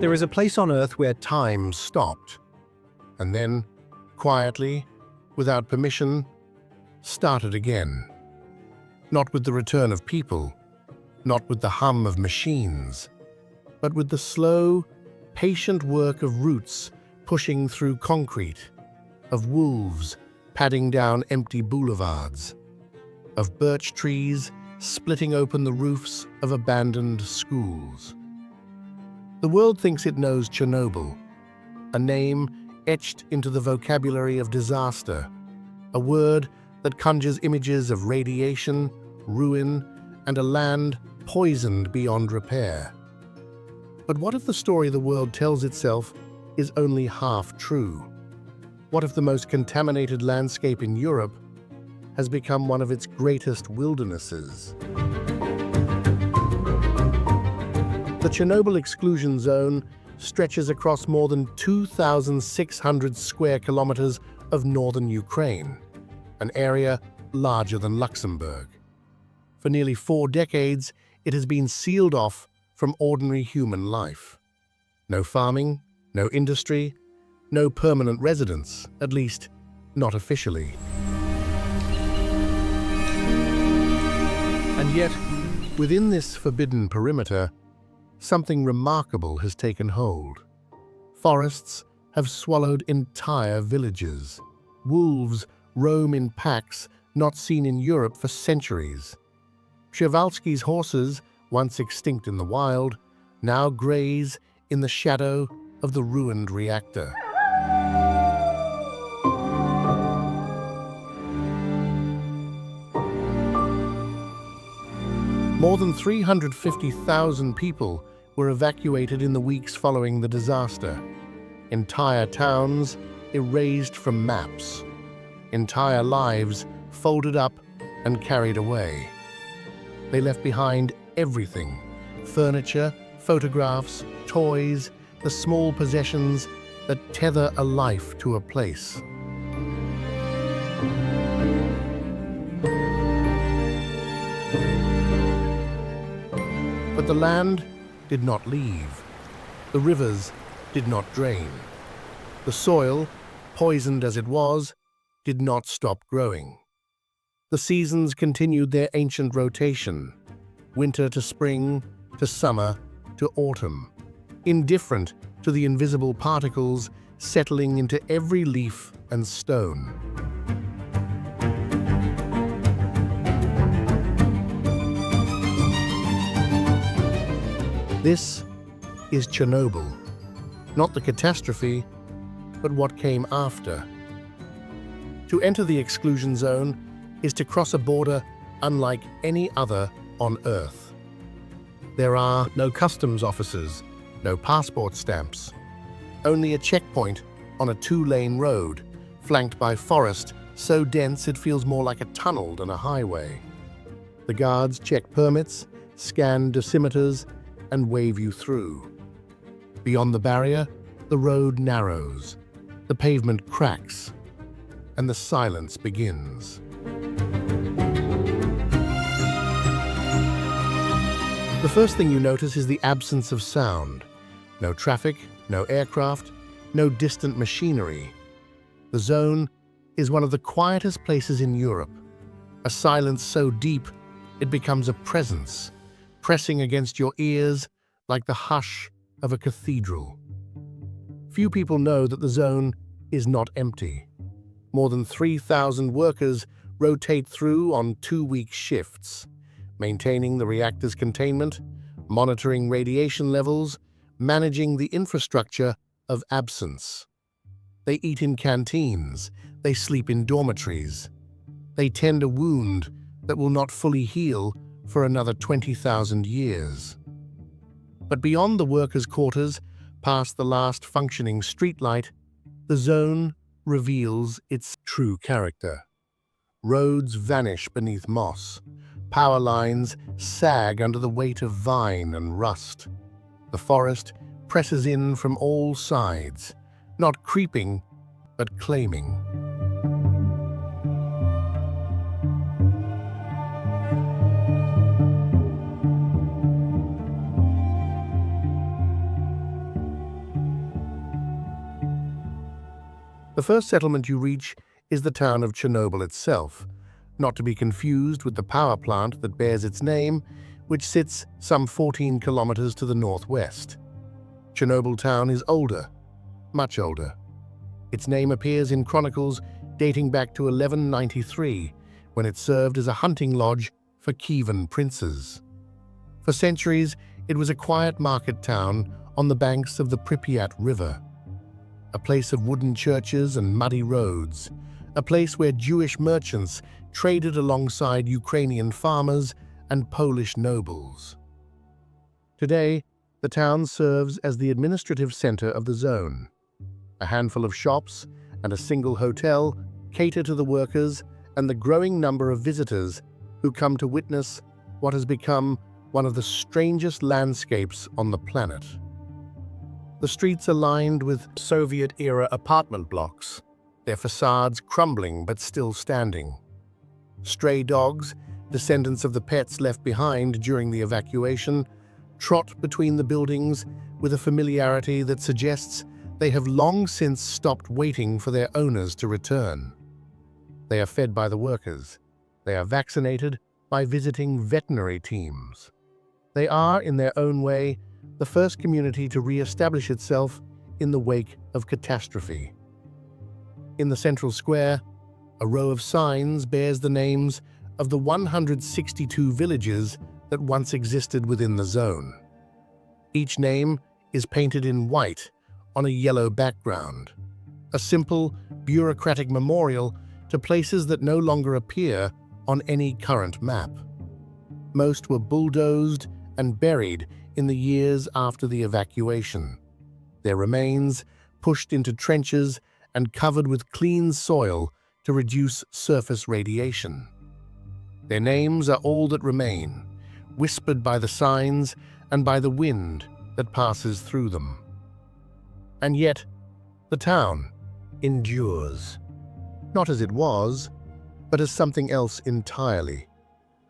There is a place on Earth where time stopped, and then, quietly, without permission, started again. Not with the return of people, not with the hum of machines, but with the slow, patient work of roots pushing through concrete, of wolves padding down empty boulevards, of birch trees splitting open the roofs of abandoned schools. The world thinks it knows Chernobyl, a name etched into the vocabulary of disaster, a word that conjures images of radiation, ruin, and a land poisoned beyond repair. But what if the story the world tells itself is only half true? What if the most contaminated landscape in Europe has become one of its greatest wildernesses? The Chernobyl Exclusion Zone stretches across more than 2,600 square kilometers of northern Ukraine, an area larger than Luxembourg. For nearly 4 decades, it has been sealed off from ordinary human life. No farming, no industry, no permanent residence, at least not officially. And yet, within this forbidden perimeter, something remarkable has taken hold. Forests have swallowed entire villages. Wolves roam in packs not seen in Europe for centuries. Przewalski's horses, once extinct in the wild, now graze in the shadow of the ruined reactor. More than 350,000 people were evacuated in the weeks following the disaster. Entire towns erased from maps. Entire lives folded up and carried away. They left behind everything: furniture, photographs, toys, the small possessions that tether a life to a place. But the land did not leave. The rivers did not drain. The soil, poisoned as it was, did not stop growing. The seasons continued their ancient rotation, winter to spring, to summer, to autumn, indifferent to the invisible particles settling into every leaf and stone. This is Chernobyl, not the catastrophe, but what came after. To enter the exclusion zone is to cross a border unlike any other on Earth. There are no customs officers, no passport stamps, only a checkpoint on a 2-lane road, flanked by forest so dense it feels more like a tunnel than a highway. The guards check permits, scan dosimeters, and wave you through. Beyond the barrier, the road narrows, the pavement cracks, and the silence begins. The first thing you notice is the absence of sound. No traffic, no aircraft, no distant machinery. The zone is one of the quietest places in Europe, a silence so deep it becomes a presence, pressing against your ears like the hush of a cathedral. Few people know that the zone is not empty. More than 3,000 workers rotate through on 2-week shifts, maintaining the reactor's containment, monitoring radiation levels, managing the infrastructure of absence. They eat in canteens, they sleep in dormitories. They tend a wound that will not fully heal for another 20,000 years. But beyond the workers' quarters, past the last functioning streetlight, the zone reveals its true character. Roads vanish beneath moss. Power lines sag under the weight of vine and rust. The forest presses in from all sides, not creeping, but claiming. The first settlement you reach is the town of Chernobyl itself, not to be confused with the power plant that bears its name, which sits some 14 kilometers to the northwest. Chernobyl town is older, much older. Its name appears in chronicles dating back to 1193, when it served as a hunting lodge for Kievan princes. For centuries, it was a quiet market town on the banks of the Pripyat River, a place of wooden churches and muddy roads, a place where Jewish merchants traded alongside Ukrainian farmers and Polish nobles. Today, the town serves as the administrative center of the zone. A handful of shops and a single hotel cater to the workers and the growing number of visitors who come to witness what has become one of the strangest landscapes on the planet. The streets are lined with Soviet-era apartment blocks, their facades crumbling but still standing. Stray dogs, descendants of the pets left behind during the evacuation, trot between the buildings with a familiarity that suggests they have long since stopped waiting for their owners to return. They are fed by the workers. They are vaccinated by visiting veterinary teams. They are, in their own way, the first community to re-establish itself in the wake of catastrophe. In the central square, a row of signs bears the names of the 162 villages that once existed within the zone. Each name is painted in white on a yellow background, a simple, bureaucratic memorial to places that no longer appear on any current map. Most were bulldozed and buried in the years after the evacuation, their remains pushed into trenches and covered with clean soil to reduce surface radiation. Their names are all that remain, whispered by the signs and by the wind that passes through them. And yet, the town endures, not as it was, but as something else entirely.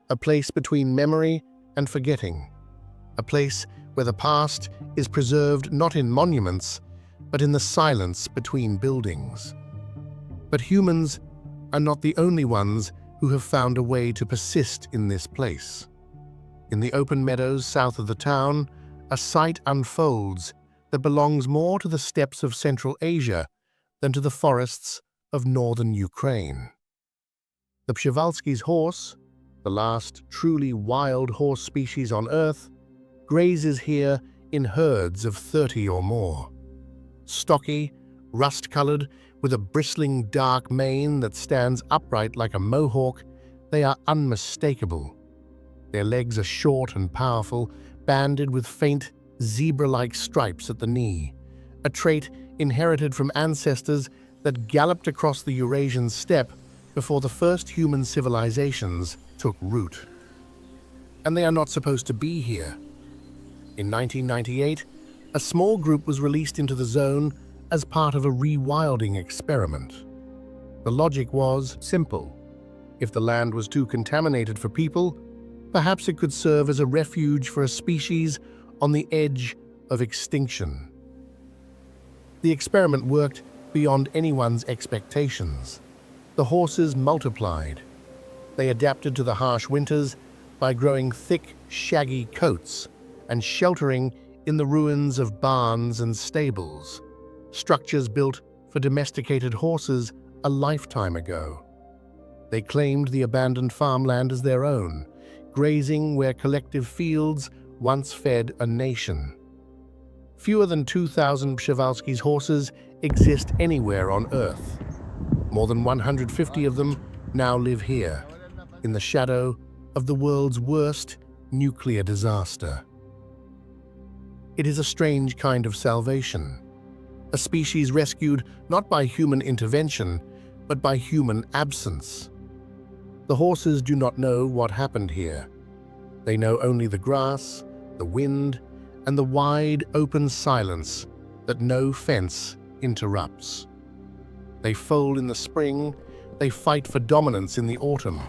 A place between memory and forgetting. A place where the past is preserved not in monuments, but in the silence between buildings. But humans are not the only ones who have found a way to persist in this place. In the open meadows south of the town, a sight unfolds that belongs more to the steppes of Central Asia than to the forests of northern Ukraine. The Przewalski's horse, the last truly wild horse species on Earth, grazes here in herds of 30 or more. Stocky, rust-colored, with a bristling dark mane that stands upright like a mohawk, they are unmistakable. Their legs are short and powerful, banded with faint, zebra-like stripes at the knee, a trait inherited from ancestors that galloped across the Eurasian steppe before the first human civilizations took root. And they are not supposed to be here. In 1998, a small group was released into the zone as part of a rewilding experiment. The logic was simple. If the land was too contaminated for people, perhaps it could serve as a refuge for a species on the edge of extinction. The experiment worked beyond anyone's expectations. The horses multiplied. They adapted to the harsh winters by growing thick, shaggy coats and sheltering in the ruins of barns and stables, structures built for domesticated horses a lifetime ago. They claimed the abandoned farmland as their own, grazing where collective fields once fed a nation. Fewer than 2,000 Przewalski's horses exist anywhere on Earth. More than 150 of them now live here, in the shadow of the world's worst nuclear disaster. It is a strange kind of salvation, a species rescued not by human intervention, but by human absence. The horses do not know what happened here. They know only the grass, the wind, and the wide, open silence that no fence interrupts. They foal in the spring, they fight for dominance in the autumn.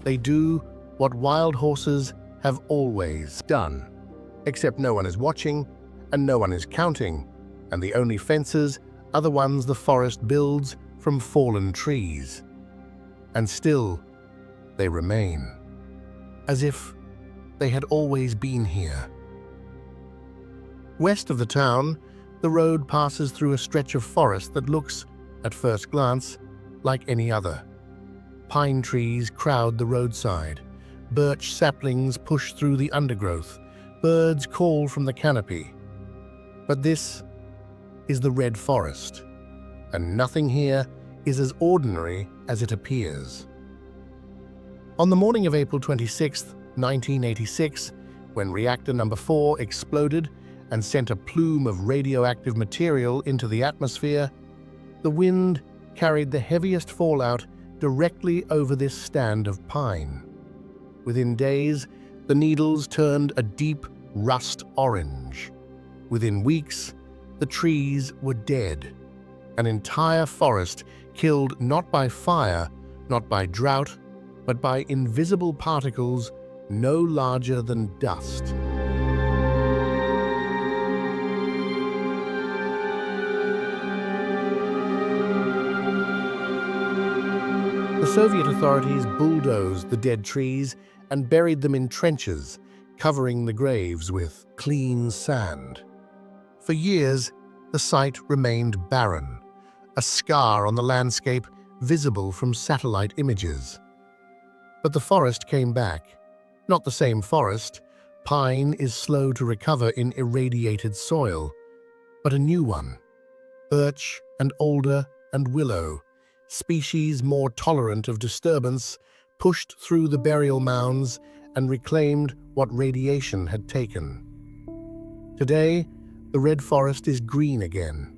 They do what wild horses have always done, except no one is watching and no one is counting, and the only fences Other ones the forest builds from fallen trees. And still, they remain, as if they had always been here. West of the town, the road passes through a stretch of forest that looks, at first glance, like any other. Pine trees crowd the roadside. Birch saplings push through the undergrowth. Birds call from the canopy. But this is the Red Forest, and nothing here is as ordinary as it appears. On the morning of April 26, 1986, when Reactor No. 4 exploded and sent a plume of radioactive material into the atmosphere, the wind carried the heaviest fallout directly over this stand of pine. Within days, the needles turned a deep rust orange. Within weeks, the trees were dead. An entire forest killed not by fire, not by drought, but by invisible particles no larger than dust. The Soviet authorities bulldozed the dead trees and buried them in trenches, covering the graves with clean sand. For years, the site remained barren, a scar on the landscape visible from satellite images. But the forest came back. Not the same forest. Pine is slow to recover in irradiated soil, but a new one. Birch and alder and willow, species more tolerant of disturbance, pushed through the burial mounds and reclaimed what radiation had taken. Today, the red forest is green again.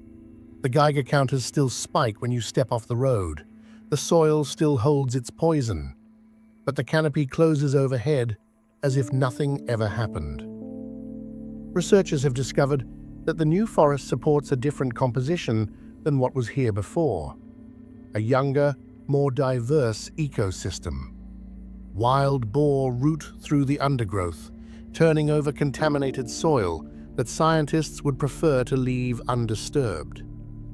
The Geiger counters still spike when you step off the road. The soil still holds its poison, but the canopy closes overhead as if nothing ever happened. Researchers have discovered that the new forest supports a different composition than what was here before. A younger, more diverse ecosystem. Wild boar root through the undergrowth, turning over contaminated soil that scientists would prefer to leave undisturbed.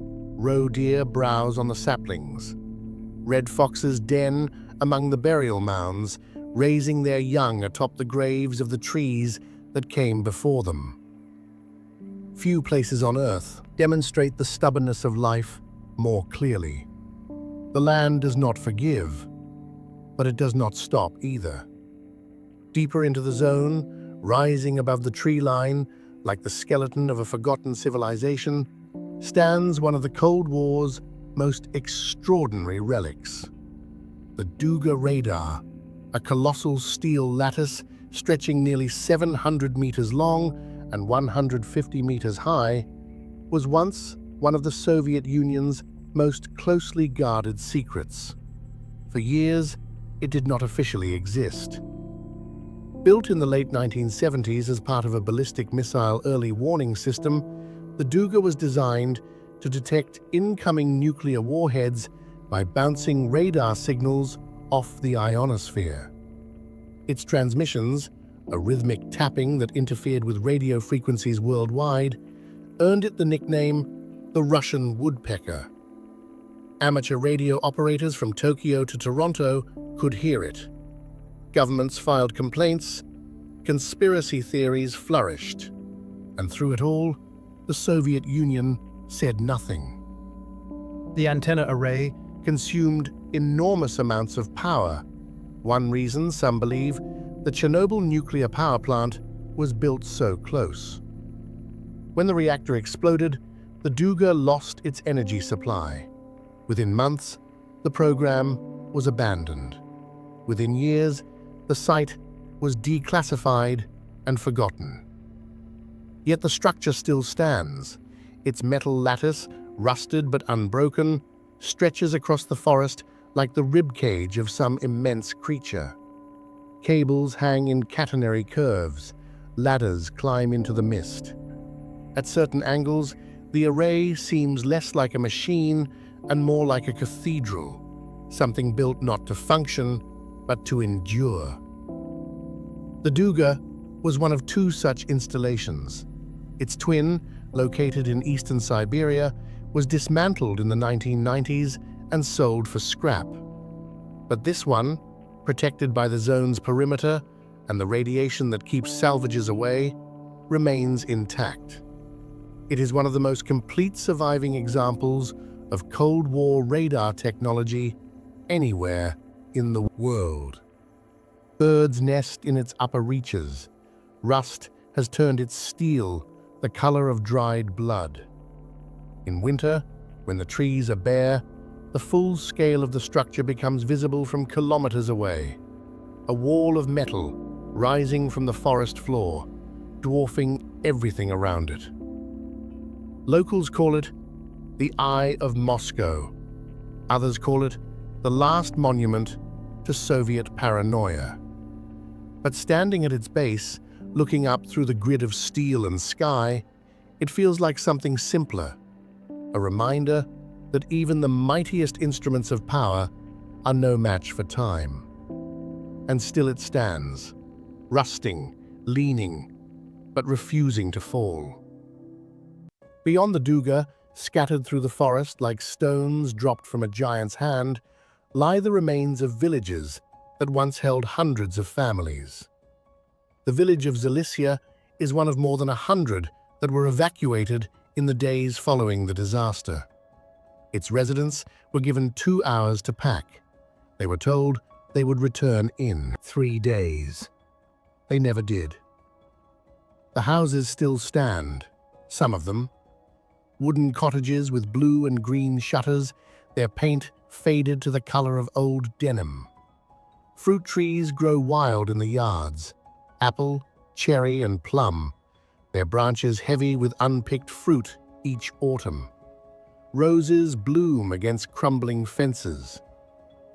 Roe deer browse on the saplings. Red foxes den among the burial mounds, raising their young atop the graves of the trees that came before them. Few places on Earth demonstrate the stubbornness of life more clearly. The land does not forgive, but it does not stop either. Deeper into the zone, rising above the tree line, like the skeleton of a forgotten civilization, stands one of the Cold War's most extraordinary relics. The Duga Radar, a colossal steel lattice stretching nearly 700 meters long and 150 meters high, was once one of the Soviet Union's most closely guarded secrets. For years, it did not officially exist. Built in the late 1970s as part of a ballistic missile early warning system, the Duga was designed to detect incoming nuclear warheads by bouncing radar signals off the ionosphere. Its transmissions, a rhythmic tapping that interfered with radio frequencies worldwide, earned it the nickname the Russian woodpecker. Amateur radio operators from Tokyo to Toronto could hear it. Governments filed complaints, conspiracy theories flourished, and through it all, the Soviet Union said nothing. The antenna array consumed enormous amounts of power. One reason, some believe, the Chernobyl nuclear power plant was built so close. When the reactor exploded, the Duga lost its energy supply. Within months, the program was abandoned. Within years, the site was declassified and forgotten. Yet the structure still stands. Its metal lattice, rusted but unbroken, stretches across the forest like the ribcage of some immense creature. Cables hang in catenary curves. Ladders climb into the mist. At certain angles, the array seems less like a machine and more like a cathedral, something built not to function, but to endure. The Duga was one of two such installations. Its twin, located in eastern Siberia, was dismantled in the 1990s and sold for scrap. But this one, protected by the zone's perimeter and the radiation that keeps salvages away, remains intact. It is one of the most complete surviving examples of Cold War radar technology anywhere in the world. Birds nest in its upper reaches. Rust has turned its steel the color of dried blood. In winter, when the trees are bare, the full scale of the structure becomes visible from kilometers away. A wall of metal rising from the forest floor, dwarfing everything around it. Locals call it the Eye of Moscow. Others call it the last monument to Soviet paranoia. But standing at its base, looking up through the grid of steel and sky, it feels like something simpler, a reminder that even the mightiest instruments of power are no match for time. And still it stands, rusting, leaning, but refusing to fall. Beyond the Duga, scattered through the forest like stones dropped from a giant's hand, lie the remains of villages that once held hundreds of families. The village of Polissya is one of more than 100 that were evacuated in the days following the disaster. Its residents were given 2 hours to pack. They were told they would return in 3 days. They never did. The houses still stand, some of them. Wooden cottages with blue and green shutters, their paint faded to the color of old denim. Fruit trees grow wild in the yards, apple, cherry, and plum, their branches heavy with unpicked fruit each autumn. Roses bloom against crumbling fences.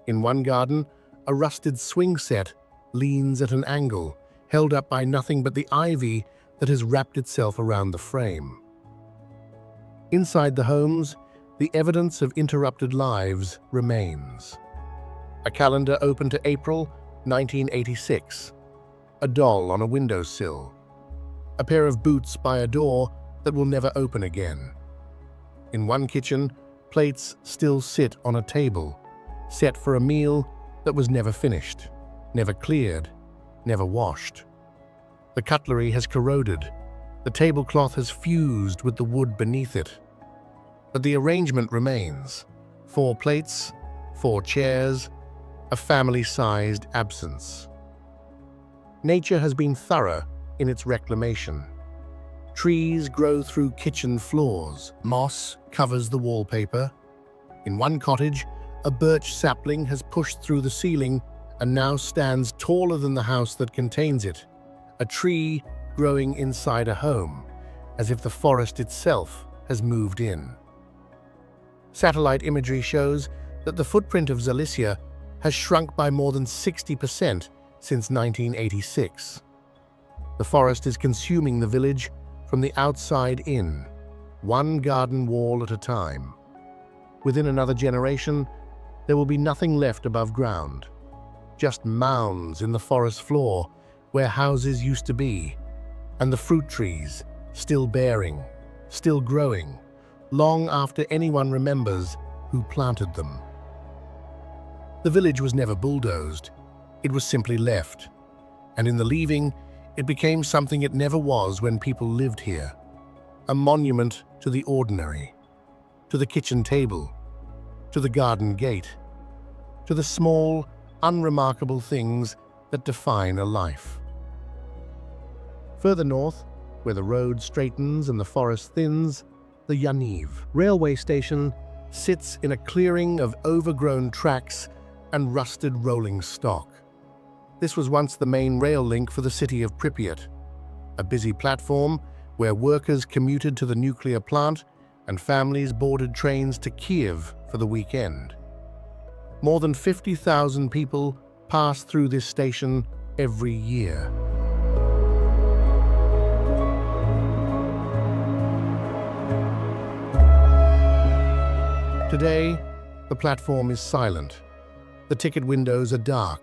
In one garden, a rusted swing set leans at an angle, held up by nothing but the ivy that has wrapped itself around the frame. Inside the homes, the evidence of interrupted lives remains. A calendar open to April 1986. A doll on a windowsill. A pair of boots by a door that will never open again. In one kitchen, plates still sit on a table, set for a meal that was never finished, never cleared, never washed. The cutlery has corroded. The tablecloth has fused with the wood beneath it. But the arrangement remains. 4 plates, 4 chairs, a family-sized absence. Nature has been thorough in its reclamation. Trees grow through kitchen floors. Moss covers the wallpaper. In one cottage, a birch sapling has pushed through the ceiling and now stands taller than the house that contains it. A tree growing inside a home, as if the forest itself has moved in. Satellite imagery shows that the footprint of Polissya has shrunk by more than 60% since 1986. The forest is consuming the village from the outside in, one garden wall at a time. Within another generation, there will be nothing left above ground, just mounds in the forest floor where houses used to be, and the fruit trees still bearing, still growing, long after anyone remembers who planted them. The village was never bulldozed. It was simply left, and in the leaving, it became something it never was when people lived here. A monument to the ordinary, to the kitchen table, to the garden gate, to the small, unremarkable things that define a life. Further north, where the road straightens and the forest thins, the Yaniv railway station sits in a clearing of overgrown tracks and rusted rolling stock. This was once the main rail link for the city of Pripyat, a busy platform where workers commuted to the nuclear plant and families boarded trains to Kiev for the weekend. More than 50,000 people pass through this station every year. Today, the platform is silent. The ticket windows are dark.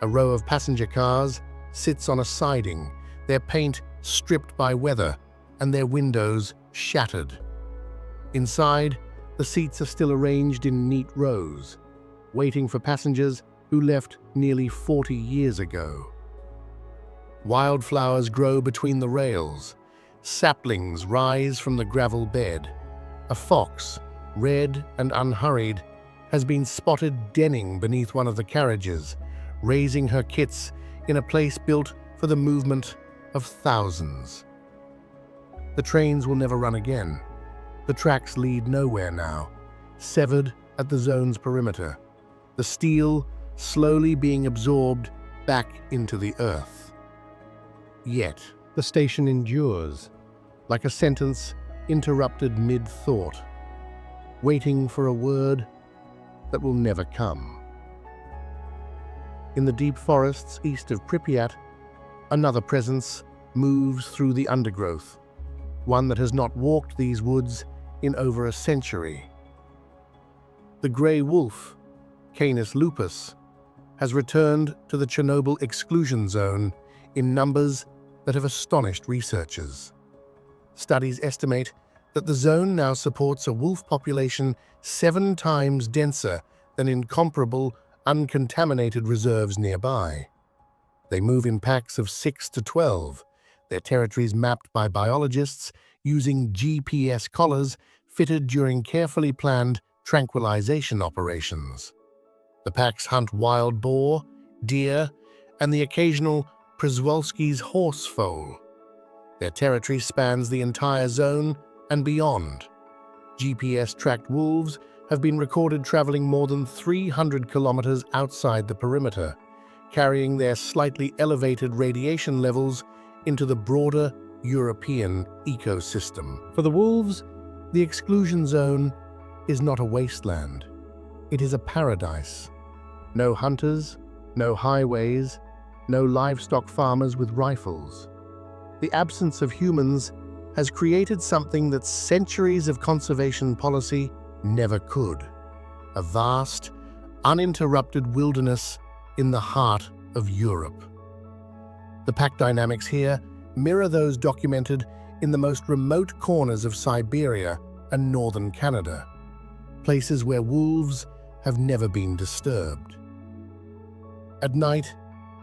A row of passenger cars sits on a siding, their paint stripped by weather and their windows shattered. Inside, the seats are still arranged in neat rows, waiting for passengers who left nearly 40 years ago. Wildflowers grow between the rails. Saplings rise from the gravel bed. A fox, red and unhurried, has been spotted denning beneath one of the carriages, raising her kits in a place built for the movement of thousands. The trains will never run again. The tracks lead nowhere now, severed at the zone's perimeter, the steel slowly being absorbed back into the earth. Yet, the station endures, like a sentence interrupted mid-thought, waiting for a word that will never come. In the deep forests east of Pripyat, another presence moves through the undergrowth, one that has not walked these woods in over a century. The grey wolf, Canis lupus, has returned to the Chernobyl Exclusion Zone in numbers that have astonished researchers. Studies estimate that the zone now supports a wolf population 7 times denser than in comparable, uncontaminated reserves nearby. They move in packs of 6 to 12, their territories mapped by biologists using GPS collars fitted during carefully planned tranquilization operations. The packs hunt wild boar, deer, and the occasional Przewalski's horse foal. Their territory spans the entire zone and beyond. GPS-tracked wolves have been recorded traveling more than 300 kilometers outside the perimeter, carrying their slightly elevated radiation levels into the broader European ecosystem. For the wolves, the exclusion zone is not a wasteland. It is a paradise. No hunters, no highways, no livestock farmers with rifles. The absence of humans has created something that centuries of conservation policy never could. A vast, uninterrupted wilderness in the heart of Europe. The pack dynamics here mirror those documented in the most remote corners of Siberia and northern Canada, places where wolves have never been disturbed. At night,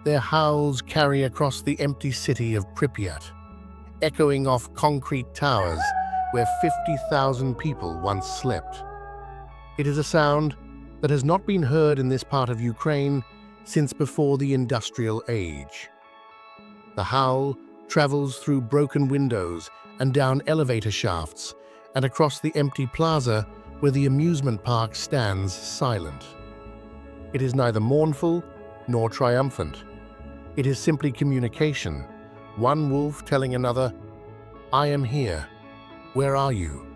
their howls carry across the empty city of Pripyat, echoing off concrete towers where 50,000 people once slept. It is a sound that has not been heard in this part of Ukraine since before the industrial age. The howl travels through broken windows and down elevator shafts and across the empty plaza where the amusement park stands silent. It is neither mournful nor triumphant. It is simply communication, one wolf telling another, "I am here. Where are you?"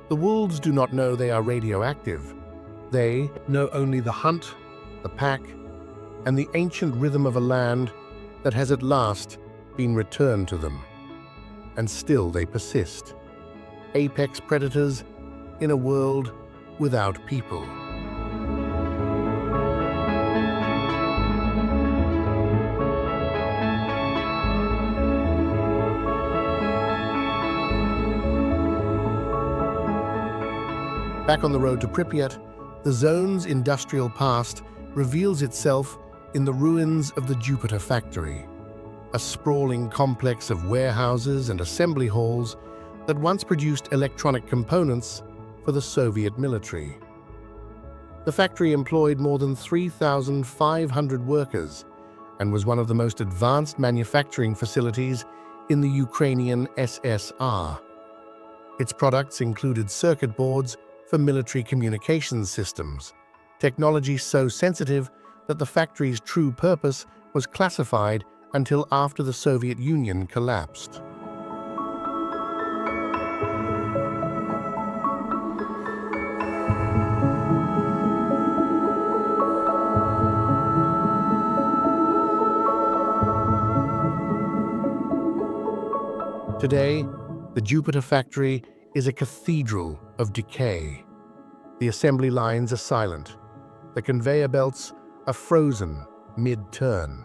The wolves do not know they are radioactive. They know only the hunt, the pack, and the ancient rhythm of a land that has at last been returned to them. And still they persist. Apex predators in a world without people. Back on the road to Pripyat, the zone's industrial past reveals itself in the ruins of the Jupiter factory, a sprawling complex of warehouses and assembly halls that once produced electronic components for the Soviet military. The factory employed more than 3,500 workers and was one of the most advanced manufacturing facilities in the Ukrainian SSR. Its products included circuit boards for military communications systems, technology so sensitive that the factory's true purpose was classified until after the Soviet Union collapsed. Today, the Jupiter factory is a cathedral of decay. The assembly lines are silent. The conveyor belts are frozen mid-turn.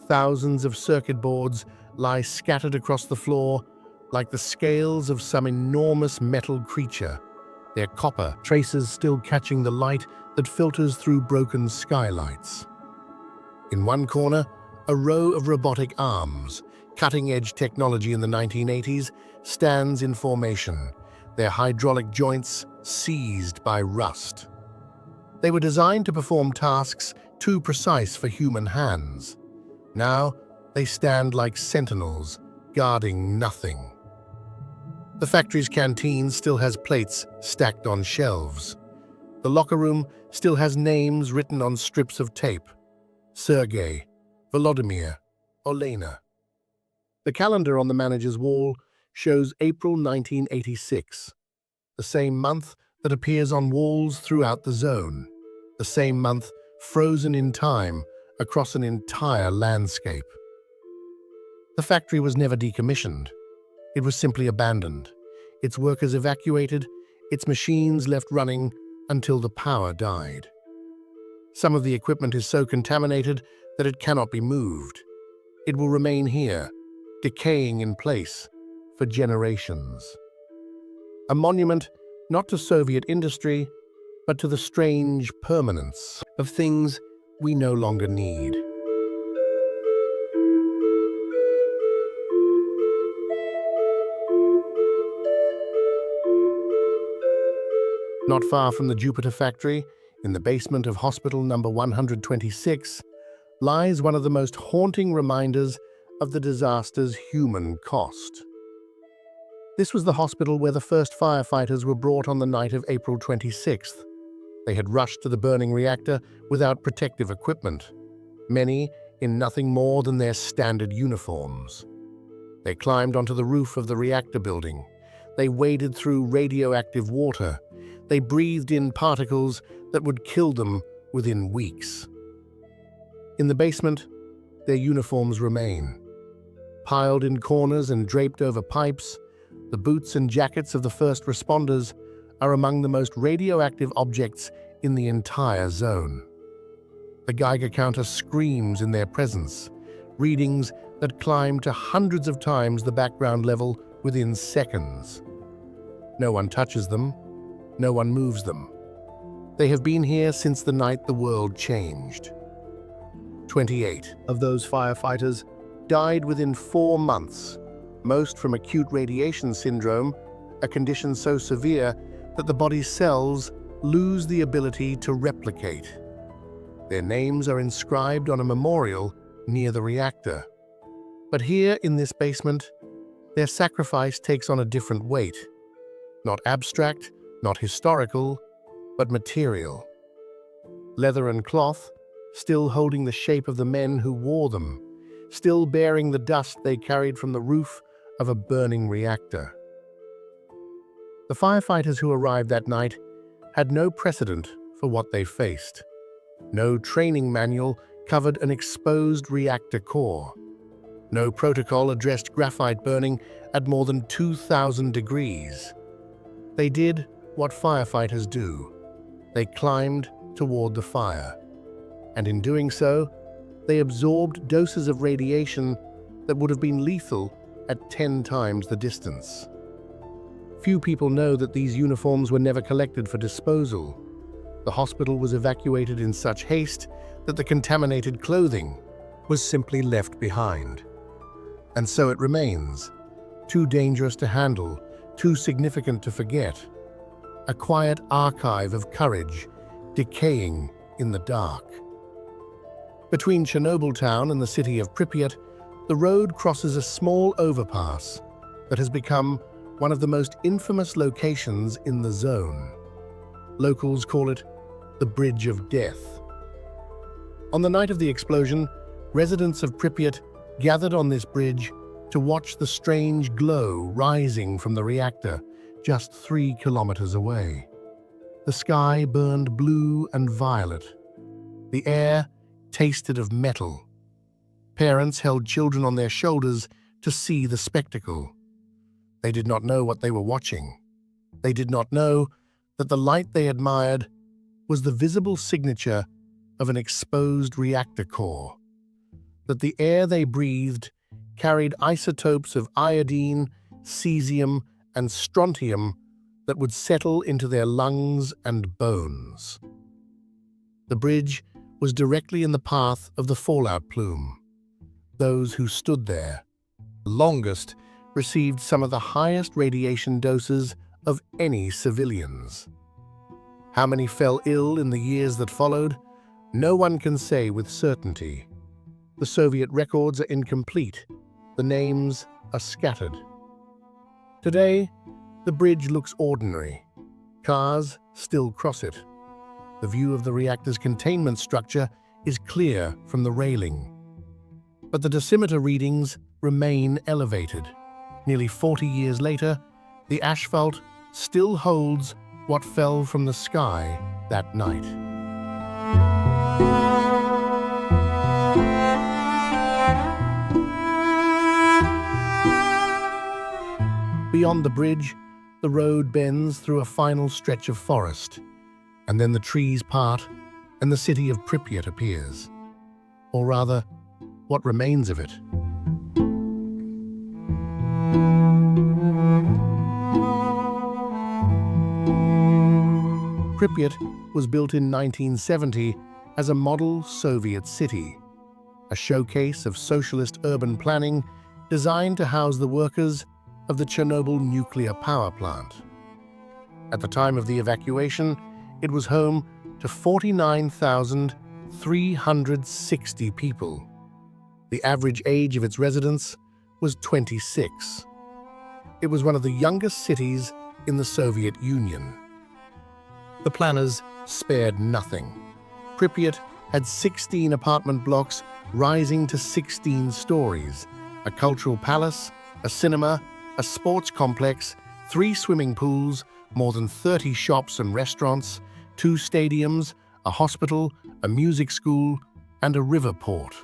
Thousands of circuit boards lie scattered across the floor, like the scales of some enormous metal creature, their copper traces still catching the light that filters through broken skylights. In one corner, a row of robotic arms, cutting-edge technology in the 1980s, stands in formation, their hydraulic joints seized by rust. They were designed to perform tasks too precise for human hands. Now, they stand like sentinels, guarding nothing. The factory's canteen still has plates stacked on shelves. The locker room still has names written on strips of tape. Sergei, Volodymyr, Olena. The calendar on the manager's wall shows April 1986, the same month that appears on walls throughout the zone, the same month frozen in time across an entire landscape. The factory was never decommissioned. It was simply abandoned, its workers evacuated, its machines left running until the power died. Some of the equipment is so contaminated that it cannot be moved. It will remain here, decaying in place for generations. A monument not to Soviet industry, but to the strange permanence of things we no longer need. Not far from the Jupiter factory, in the basement of hospital number 126, lies one of the most haunting reminders of the disaster's human cost. This was the hospital where the first firefighters were brought on the night of April 26th. They had rushed to the burning reactor without protective equipment, many in nothing more than their standard uniforms. They climbed onto the roof of the reactor building. They waded through radioactive water. They breathed in particles that would kill them within weeks. In the basement, their uniforms remain. Piled in corners and draped over pipes, the boots and jackets of the first responders are among the most radioactive objects in the entire zone. The Geiger counter screams in their presence, readings that climb to hundreds of times the background level within seconds. No one touches them. No one moves them. They have been here since the night the world changed. 28 of those firefighters died within 4 months, most from acute radiation syndrome, a condition so severe that the body's cells lose the ability to replicate. Their names are inscribed on a memorial near the reactor. But here in this basement, their sacrifice takes on a different weight. Not abstract, not historical, but material. Leather and cloth, still holding the shape of the men who wore them, still bearing the dust they carried from the roof of a burning reactor. The firefighters who arrived that night had no precedent for what they faced. No training manual covered an exposed reactor core. No protocol addressed graphite burning at more than 2,000 degrees. They did what firefighters do. They climbed toward the fire. And in doing so, they absorbed doses of radiation that would have been lethal at 10 times the distance. Few people know that these uniforms were never collected for disposal. The hospital was evacuated in such haste that the contaminated clothing was simply left behind. And so it remains, too dangerous to handle, too significant to forget. A quiet archive of courage, decaying in the dark. Between Chernobyl town and the city of Pripyat, the road crosses a small overpass that has become one of the most infamous locations in the zone. Locals call it the Bridge of Death. On the night of the explosion, residents of Pripyat gathered on this bridge to watch the strange glow rising from the reactor just 3 kilometers away. The sky burned blue and violet. The air tasted of metal. Parents held children on their shoulders to see the spectacle. They did not know what they were watching. They did not know that the light they admired was the visible signature of an exposed reactor core, that the air they breathed carried isotopes of iodine, cesium, and strontium that would settle into their lungs and bones. The bridge was directly in the path of the fallout plume. Those who stood there, the longest, received some of the highest radiation doses of any civilians. How many fell ill in the years that followed? No one can say with certainty. The Soviet records are incomplete. The names are scattered. Today, the bridge looks ordinary. Cars still cross it. The view of the reactor's containment structure is clear from the railing. But the dosimeter readings remain elevated. Nearly 40 years later, the asphalt still holds what fell from the sky that night. Beyond the bridge, the road bends through a final stretch of forest, and then the trees part and the city of Pripyat appears. Or rather, what remains of it. Pripyat was built in 1970 as a model Soviet city, a showcase of socialist urban planning designed to house the workers of the Chernobyl nuclear power plant. At the time of the evacuation, it was home to 49,360 people. The average age of its residents was 26. It was one of the youngest cities in the Soviet Union. The planners spared nothing. Pripyat had 16 apartment blocks rising to 16 stories, a cultural palace, a cinema, a sports complex, 3 swimming pools, more than 30 shops and restaurants, 2 stadiums, a hospital, a music school, and a river port.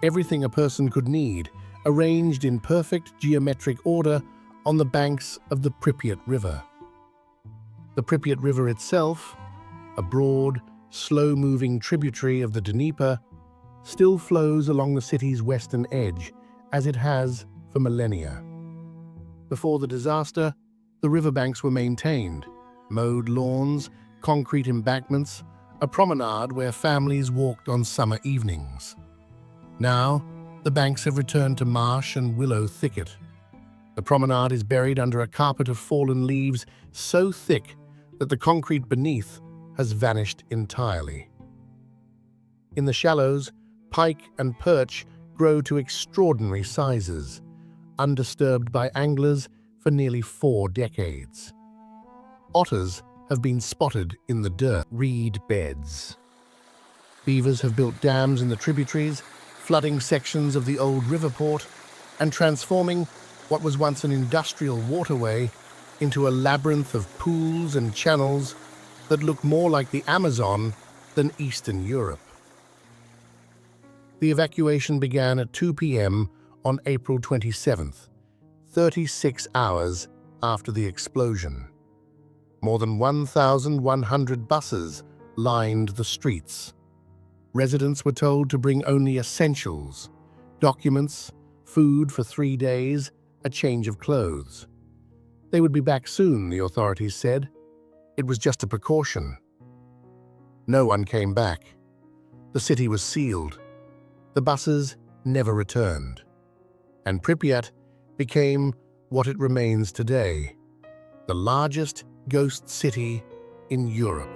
Everything a person could need, arranged in perfect geometric order on the banks of the Pripyat River. The Pripyat River itself, a broad, slow-moving tributary of the Dnieper, still flows along the city's western edge, as it has for millennia. Before the disaster, the riverbanks were maintained, mowed lawns, concrete embankments, a promenade where families walked on summer evenings. Now, the banks have returned to marsh and willow thicket. The promenade is buried under a carpet of fallen leaves so thick that the concrete beneath has vanished entirely. In the shallows, pike and perch grow to extraordinary sizes, undisturbed by anglers for nearly 4 decades. Otters have been spotted in the dirt reed beds. Beavers have built dams in the tributaries, flooding sections of the old river port and transforming what was once an industrial waterway into a labyrinth of pools and channels that look more like the Amazon than Eastern Europe. The evacuation began at 2 p.m. on April 27th, 36 hours after the explosion. More than 1,100 buses lined the streets. Residents were told to bring only essentials, documents, food for 3 days, a change of clothes. They would be back soon, the authorities said. It was just a precaution. No one came back. The city was sealed. The buses never returned. And Pripyat became what it remains today, the largest ghost city in Europe.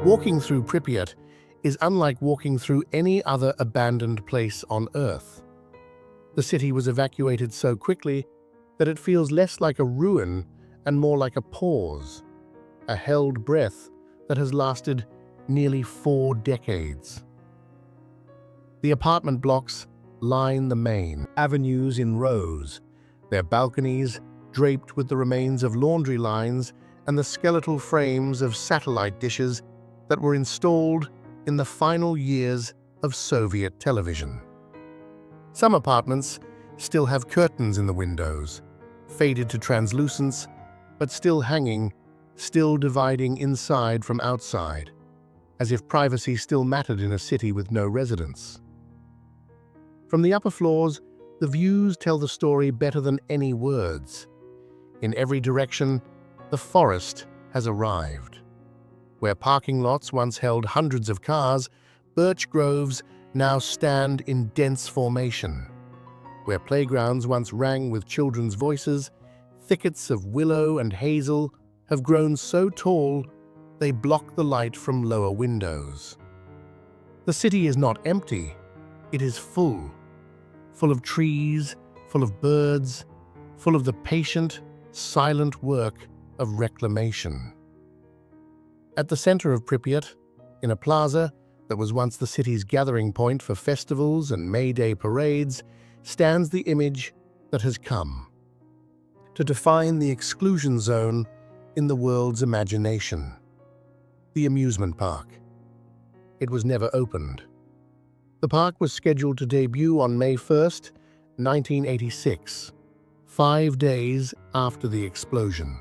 Walking through Pripyat is unlike walking through any other abandoned place on Earth. The city was evacuated so quickly that it feels less like a ruin and more like a pause, a held breath that has lasted nearly 4 decades. The apartment blocks line the main avenues in rows, their balconies draped with the remains of laundry lines and the skeletal frames of satellite dishes that were installed in the final years of Soviet television. Some apartments still have curtains in the windows, faded to translucence, but still hanging still dividing inside from outside, as if privacy still mattered in a city with no residents. From the upper floors, the views tell the story better than any words. In every direction, the forest has arrived. Where parking lots once held hundreds of cars, birch groves now stand in dense formation. Where playgrounds once rang with children's voices, thickets of willow and hazel have grown so tall they block the light from lower windows. The city is not empty, it is full of trees, full of birds, full of the patient, silent work of reclamation. At the center of Pripyat, in a plaza that was once the city's gathering point for festivals and May Day parades, stands the image that has come to define the exclusion zone in the world's imagination. The amusement park. It was never opened. The park was scheduled to debut on May 1st, 1986, 5 days after the explosion.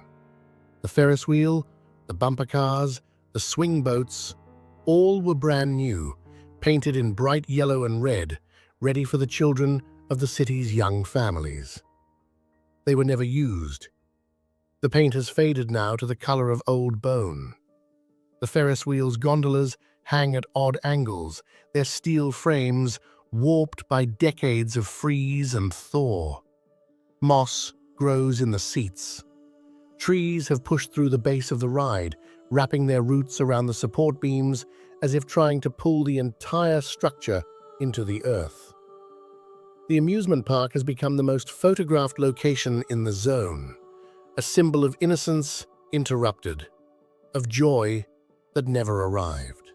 The Ferris wheel, the bumper cars, the swing boats, all were brand new, painted in bright yellow and red, ready for the children of the city's young families. They were never used. The paint has faded now to the color of old bone. The Ferris wheel's gondolas hang at odd angles, their steel frames warped by decades of freeze and thaw. Moss grows in the seats. Trees have pushed through the base of the ride, wrapping their roots around the support beams as if trying to pull the entire structure into the earth. The amusement park has become the most photographed location in the zone, a symbol of innocence interrupted, of joy that never arrived.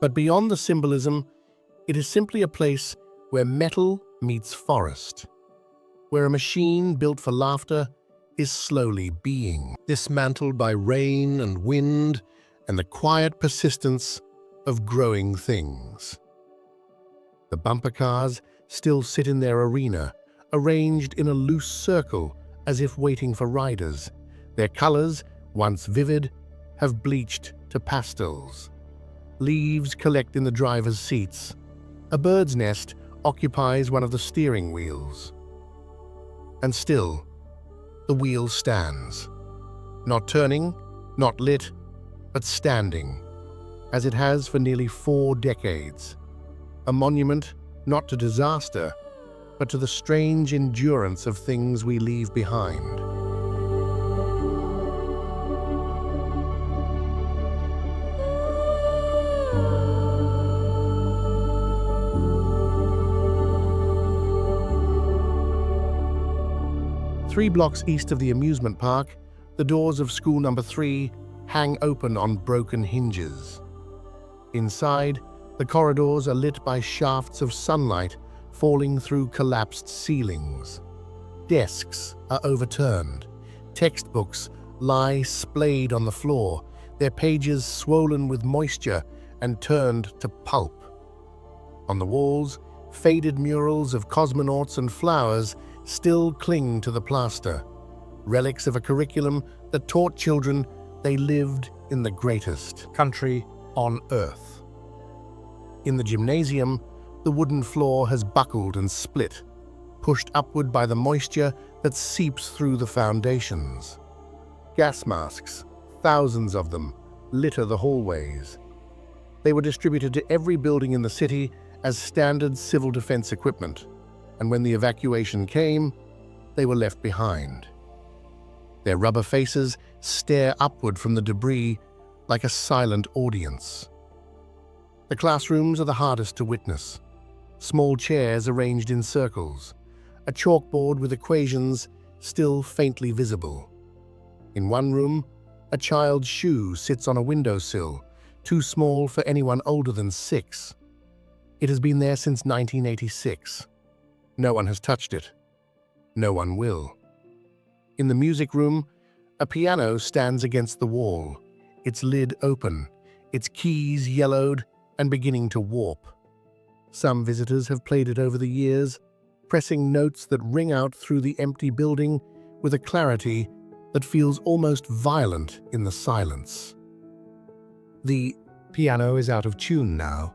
But beyond the symbolism, it is simply a place where metal meets forest, where a machine built for laughter is slowly being dismantled by rain and wind and the quiet persistence of growing things. The bumper cars still sit in their arena, arranged in a loose circle as if waiting for riders. Their colors, once vivid, have bleached to pastels. Leaves collect in the driver's seats. A bird's nest occupies one of the steering wheels. And still, the wheel stands. Not turning, not lit, but standing, as it has for nearly 4 decades. A monument not to disaster, but to the strange endurance of things we leave behind. Three blocks east of the amusement park, the doors of school number 3 hang open on broken hinges. Inside, the corridors are lit by shafts of sunlight falling through collapsed ceilings. Desks are overturned. Textbooks lie splayed on the floor, their pages swollen with moisture and turned to pulp. On the walls, faded murals of cosmonauts and flowers still cling to the plaster, relics of a curriculum that taught children they lived in the greatest country on Earth. In the gymnasium, the wooden floor has buckled and split, pushed upward by the moisture that seeps through the foundations. Gas masks, thousands of them, litter the hallways. They were distributed to every building in the city as standard civil defense equipment, and when the evacuation came, they were left behind. Their rubber faces stare upward from the debris like a silent audience. The classrooms are the hardest to witness. Small chairs arranged in circles, a chalkboard with equations still faintly visible. In one room, a child's shoe sits on a windowsill, too small for anyone older than 6. It has been there since 1986. No one has touched it. No one will. In the music room, a piano stands against the wall, its lid open, its keys yellowed and beginning to warp. Some visitors have played it over the years, pressing notes that ring out through the empty building with a clarity that feels almost violent in the silence. The piano is out of tune now,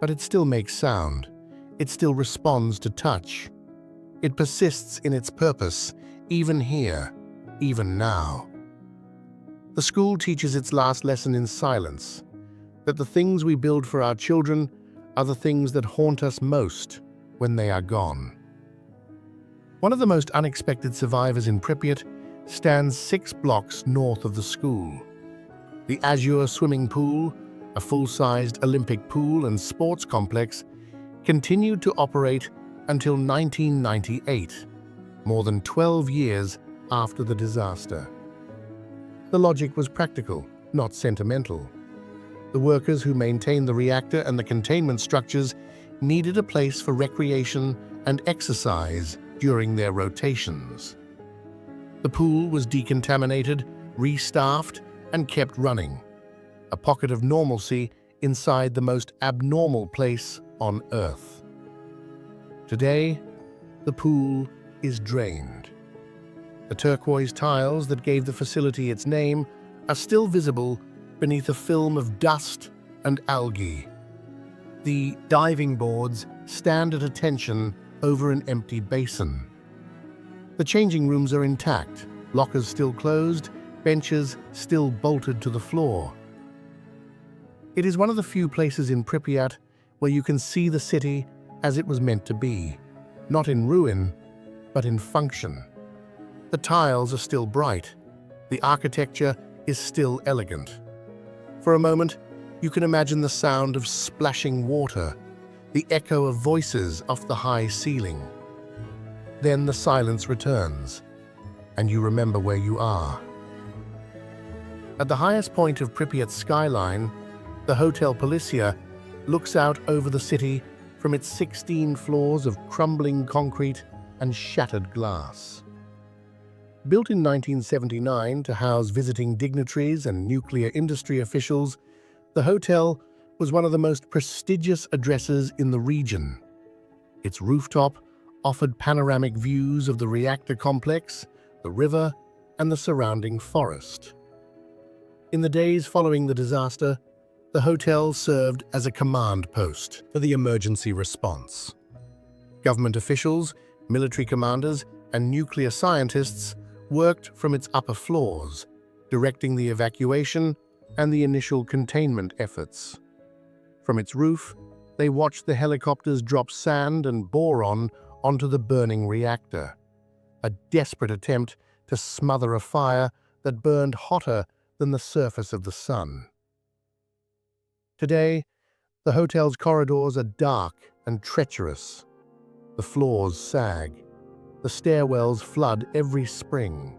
but it still makes sound. It still responds to touch. It persists in its purpose, even here, even now. The school teaches its last lesson in silence, that the things we build for our children are the things that haunt us most when they are gone. One of the most unexpected survivors in Pripyat stands 6 blocks north of the school. The Azure swimming pool, a full-sized Olympic pool and sports complex, continued to operate until 1998, more than 12 years after the disaster. The logic was practical, not sentimental. The workers who maintained the reactor and the containment structures needed a place for recreation and exercise during their rotations. The pool was decontaminated, restaffed, and kept running, a pocket of normalcy inside the most abnormal place on Earth. Today, the pool is drained. The turquoise tiles that gave the facility its name are still visible beneath a film of dust and algae. The diving boards stand at attention over an empty basin. The changing rooms are intact, lockers still closed, benches still bolted to the floor. It is one of the few places in Pripyat where you can see the city as it was meant to be, not in ruin, but in function. The tiles are still bright. The architecture is still elegant. For a moment, you can imagine the sound of splashing water, the echo of voices off the high ceiling. Then the silence returns, and you remember where you are. At the highest point of Pripyat's skyline, the Hotel Polissya looks out over the city from its 16 floors of crumbling concrete and shattered glass. Built in 1979 to house visiting dignitaries and nuclear industry officials, the hotel was one of the most prestigious addresses in the region. Its rooftop offered panoramic views of the reactor complex, the river, and the surrounding forest. In the days following the disaster, the hotel served as a command post for the emergency response. Government officials, military commanders, and nuclear scientists worked from its upper floors, directing the evacuation and the initial containment efforts. From its roof, they watched the helicopters drop sand and boron onto the burning reactor, a desperate attempt to smother a fire that burned hotter than the surface of the sun. Today, the hotel's corridors are dark and treacherous. The floors sag. The stairwells flood every spring.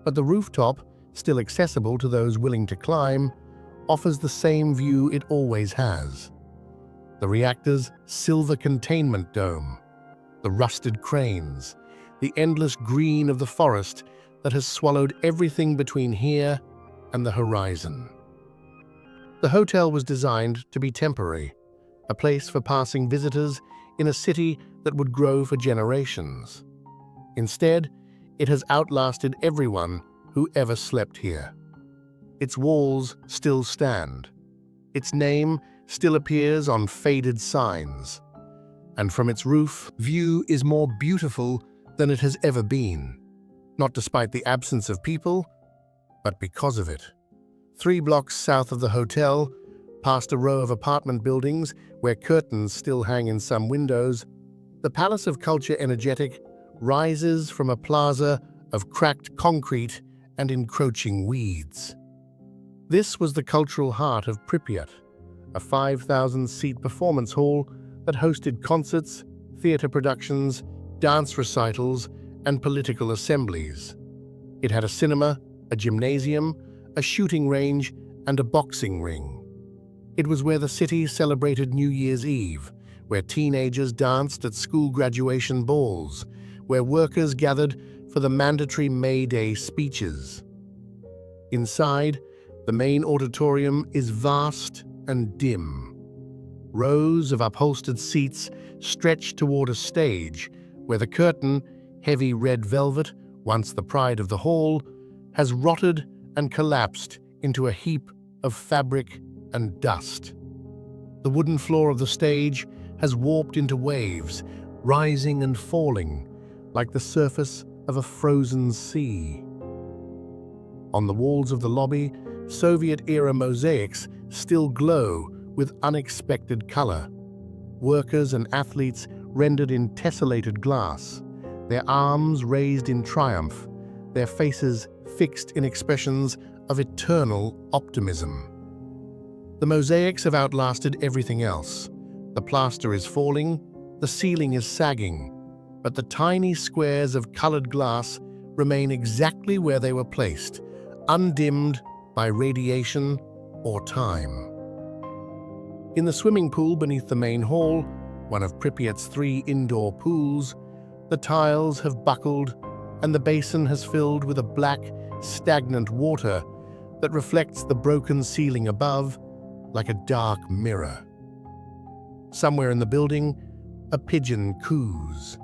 But the rooftop, still accessible to those willing to climb, offers the same view it always has. The reactor's silver containment dome, the rusted cranes, the endless green of the forest that has swallowed everything between here and the horizon. The hotel was designed to be temporary, a place for passing visitors in a city that would grow for generations. Instead, it has outlasted everyone who ever slept here. Its walls still stand. Its name still appears on faded signs. And from its roof, view is more beautiful than it has ever been. Not despite the absence of people, but because of it. 3 blocks south of the hotel, past a row of apartment buildings where curtains still hang in some windows, the Palace of Culture Energetic rises from a plaza of cracked concrete and encroaching weeds. This was the cultural heart of Pripyat, a 5,000-seat performance hall that hosted concerts, theater productions, dance recitals, and political assemblies. It had a cinema, a gymnasium, a shooting range, and a boxing ring. It was where the city celebrated New Year's Eve, where teenagers danced at school graduation balls, where workers gathered for the mandatory May Day speeches. Inside, the main auditorium is vast and dim. Rows of upholstered seats stretch toward a stage where the curtain, heavy red velvet, once the pride of the hall, has rotted and collapsed into a heap of fabric and dust. The wooden floor of the stage has warped into waves, rising and falling like the surface of a frozen sea. On the walls of the lobby, Soviet-era mosaics still glow with unexpected color. Workers and athletes rendered in tessellated glass, their arms raised in triumph, their faces fixed in expressions of eternal optimism. The mosaics have outlasted everything else. The plaster is falling, the ceiling is sagging, but the tiny squares of colored glass remain exactly where they were placed, undimmed by radiation or time. In the swimming pool beneath the main hall, one of Pripyat's 3 indoor pools, the tiles have buckled and the basin has filled with a black, stagnant water that reflects the broken ceiling above like a dark mirror. Somewhere in the building, a pigeon coos.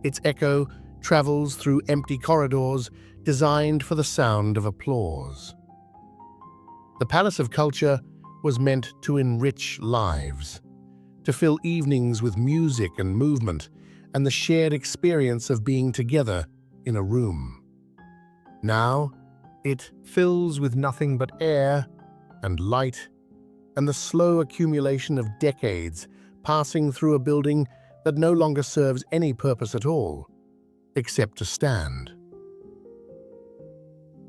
Its echo travels through empty corridors designed for the sound of applause. The Palace of Culture was meant to enrich lives, to fill evenings with music and movement and the shared experience of being together in a room. Now, it fills with nothing but air and light and the slow accumulation of decades passing through a building that no longer serves any purpose at all, except to stand.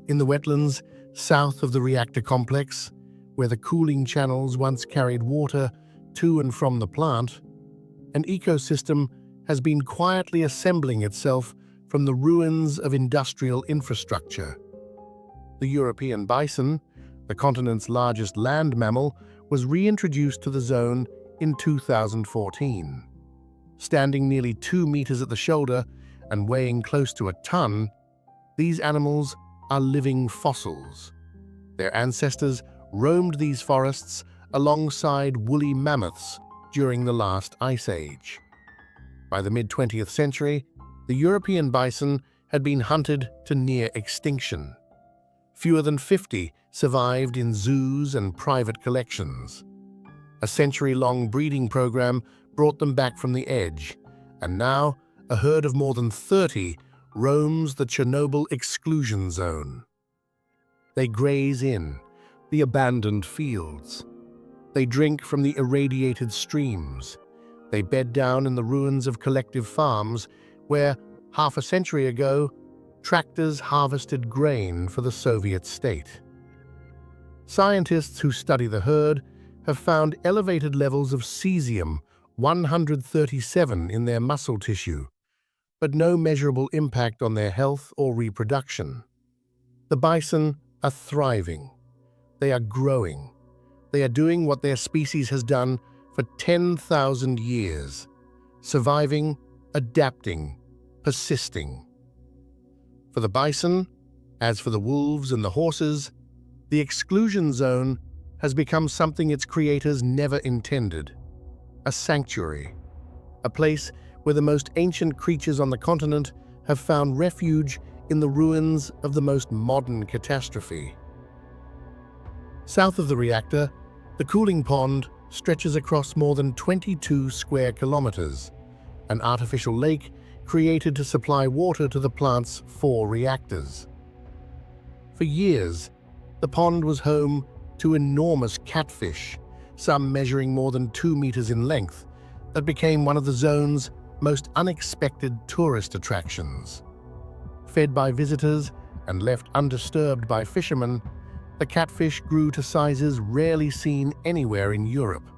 In the wetlands south of the reactor complex, where the cooling channels once carried water to and from the plant, an ecosystem has been quietly assembling itself from the ruins of industrial infrastructure. The European bison, the continent's largest land mammal, was reintroduced to the zone in 2014. Standing nearly 2 meters at the shoulder and weighing close to a ton, these animals are living fossils. Their ancestors roamed these forests alongside woolly mammoths during the last ice age. By the mid-20th century, the European bison had been hunted to near extinction. Fewer than 50 survived in zoos and private collections. A century-long breeding program brought them back from the edge, and now a herd of more than 30 roams the Chernobyl Exclusion Zone. They graze in the abandoned fields. They drink from the irradiated streams. They bed down in the ruins of collective farms where, half a century ago, tractors harvested grain for the Soviet state. Scientists who study the herd have found elevated levels of cesium-137 in their muscle tissue, but no measurable impact on their health or reproduction. The bison are thriving. They are growing. They are doing what their species has done for 10,000 years, surviving, adapting, persisting. For the bison, as for the wolves and the horses, the exclusion zone has become something its creators never intended: a sanctuary, a place where the most ancient creatures on the continent have found refuge in the ruins of the most modern catastrophe. South of the reactor, the cooling pond stretches across more than 22 square kilometers, an artificial lake created to supply water to the plant's 4 reactors. For years, the pond was home to enormous catfish, some measuring more than 2 meters in length, that became one of the zone's most unexpected tourist attractions. Fed by visitors and left undisturbed by fishermen, the catfish grew to sizes rarely seen anywhere in Europe.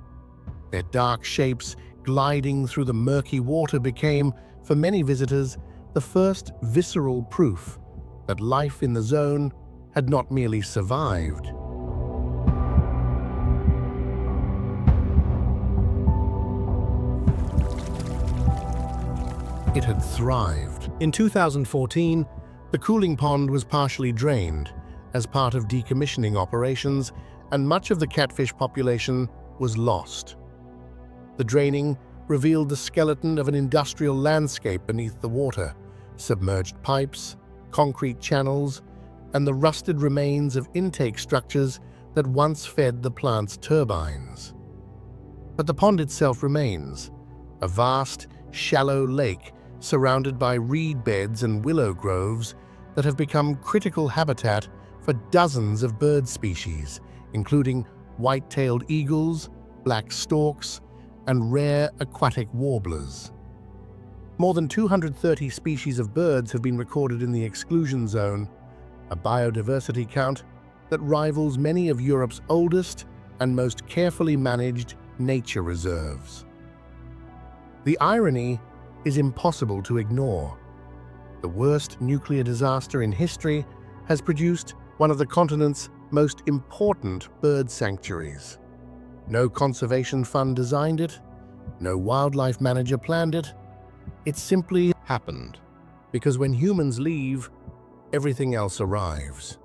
Their dark shapes gliding through the murky water became, for many visitors, the first visceral proof that life in the zone had not merely survived. It had thrived. In 2014, the cooling pond was partially drained as part of decommissioning operations, and much of the catfish population was lost. The draining revealed the skeleton of an industrial landscape beneath the water: submerged pipes, concrete channels, and the rusted remains of intake structures that once fed the plant's turbines. But the pond itself remains, a vast, shallow lake surrounded by reed beds and willow groves that have become critical habitat for dozens of bird species, including white-tailed eagles, black storks, and rare aquatic warblers. More than 230 species of birds have been recorded in the exclusion zone, a biodiversity count that rivals many of Europe's oldest and most carefully managed nature reserves. The irony is impossible to ignore. The worst nuclear disaster in history has produced one of the continent's most important bird sanctuaries. No conservation fund designed it, no wildlife manager planned it. It simply happened, because when humans leave, everything else arrives.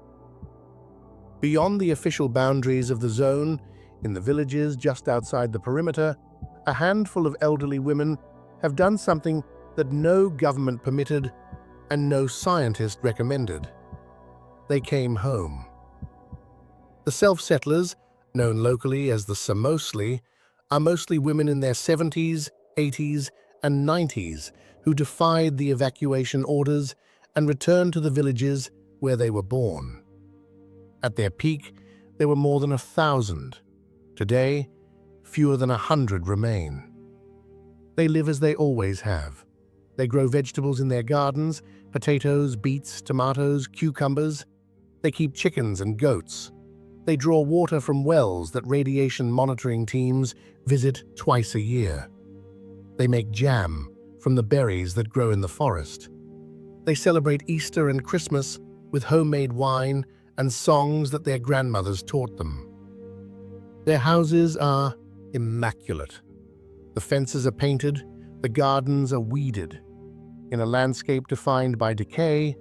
Beyond the official boundaries of the zone, in the villages just outside the perimeter, a handful of elderly women have done something that no government permitted and no scientist recommended. They came home. The self-settlers, known locally as the Samosi, are mostly women in their 70s, 80s, and 90s who defied the evacuation orders and returned to the villages where they were born. At their peak, there were more than 1,000. Today, fewer than 100 remain. They live as they always have. They grow vegetables in their gardens, potatoes, beets, tomatoes, cucumbers. They keep chickens and goats. They draw water from wells that radiation monitoring teams visit twice a year. They make jam from the berries that grow in the forest. They celebrate Easter and Christmas with homemade wine and songs that their grandmothers taught them. Their houses are immaculate. The fences are painted, the gardens are weeded. In a landscape defined by decay,